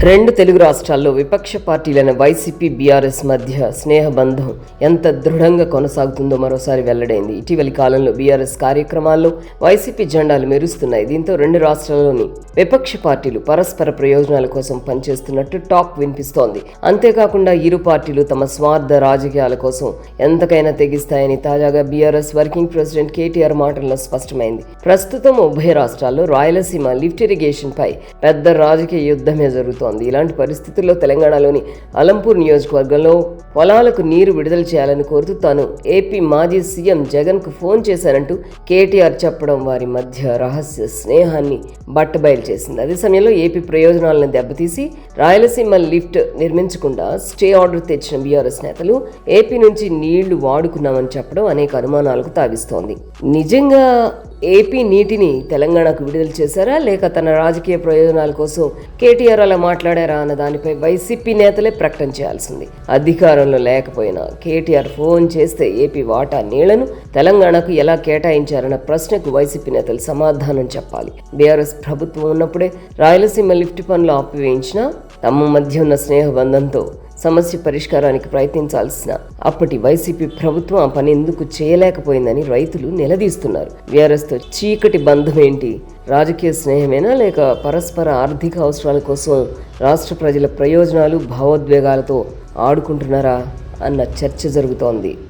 రెండు తెలుగు రాష్ట్రాల్లో విపక్ష పార్టీలైన వైసీపీ, బీఆర్ఎస్ మధ్య స్నేహబంధం ఎంత దృఢంగా కొనసాగుతుందో మరోసారి వెల్లడైంది. ఇటీవలి కాలంలో బీఆర్ఎస్ కార్యక్రమాల్లో వైసీపీ జెండాలు మెరుస్తున్నాయి. దీంతో రెండు రాష్ట్రాల్లోని విపక్ష పార్టీలు పరస్పర ప్రయోజనాల కోసం పనిచేస్తున్నట్టు టాక్ వినిపిస్తోంది. అంతేకాకుండా ఇరు పార్టీలు తమ స్వార్థ రాజకీయాల కోసం ఎంతకైనా తెగిస్తాయని తాజాగా బీఆర్ఎస్ వర్కింగ్ ప్రెసిడెంట్ కేటీఆర్ మాటల్లో స్పష్టమైంది. ప్రస్తుతం ఉభయ రాష్ట్రాల్లో రాయలసీమ లిఫ్ట్ ఇరిగేషన్ పై పెద్ద రాజకీయ యుద్ధమే జరుగుతోంది. ఇలాంటి పరిస్థితుల్లో తెలంగాణలోని అలంపూర్ నియోజకవర్గంలో పొలాలకు నీరు విడుదల చేయాలని కోరుతూ తాను ఏపీ మాజీ సీఎం జగన్ కు ఫోన్ చేశానంటూ కేటీఆర్ చెప్పడం వారి మధ్య రహస్య స్నేహాన్ని బట్టబయలు చేసింది. అదే సమయంలో ఏపీ ప్రయోజనాలను దెబ్బతీసి రాయలసీమ లిఫ్ట్ నిర్మించకుండా స్టే ఆర్డర్ తెచ్చిన బీఆర్ఎస్ నేతలు ఏపీ నుంచి నీళ్లు వాడుకున్నామని చెప్పడం అనేక అనుమానాలకు తావిస్తోంది. నిజంగా ఏపీ నీటిని తెలంగాణకు విడుదల చేశారా, లేక తన రాజకీయ ప్రయోజనాల కోసం కేటీఆర్ అలా మాట్లాడారా అన్న దానిపై వైసీపీ నేతలే ప్రకటన చేయాల్సింది. అధికారంలో లేకపోయినా కేటీఆర్ ఫోన్ చేస్తే ఏపీ వాటా నీళ్లను తెలంగాణకు ఎలా కేటాయించారన్న ప్రశ్నకు వైసీపీ నేతలు సమాధానం చెప్పాలి. బీఆర్ఎస్ ప్రభుత్వం ఉన్నప్పుడే రాయలసీమ లిఫ్ట్ పనులు ఆపివేయించినా తమ మధ్య ఉన్న స్నేహబంధంతో సమస్య పరిష్కారానికి ప్రయత్నించాల్సిన అప్పటి వైసీపీ ప్రభుత్వం ఆ పని ఎందుకు చేయలేకపోయిందని రైతులు నిలదీస్తున్నారు. బీఆర్ఎస్తో చీకటి బంధం ఏంటి? రాజకీయ స్నేహమేనా, లేక పరస్పర ఆర్థిక అవసరాల కోసం రాష్ట్ర ప్రజల ప్రయోజనాలు, భావోద్వేగాలతో ఆడుకుంటున్నారా అన్న చర్చ జరుగుతోంది.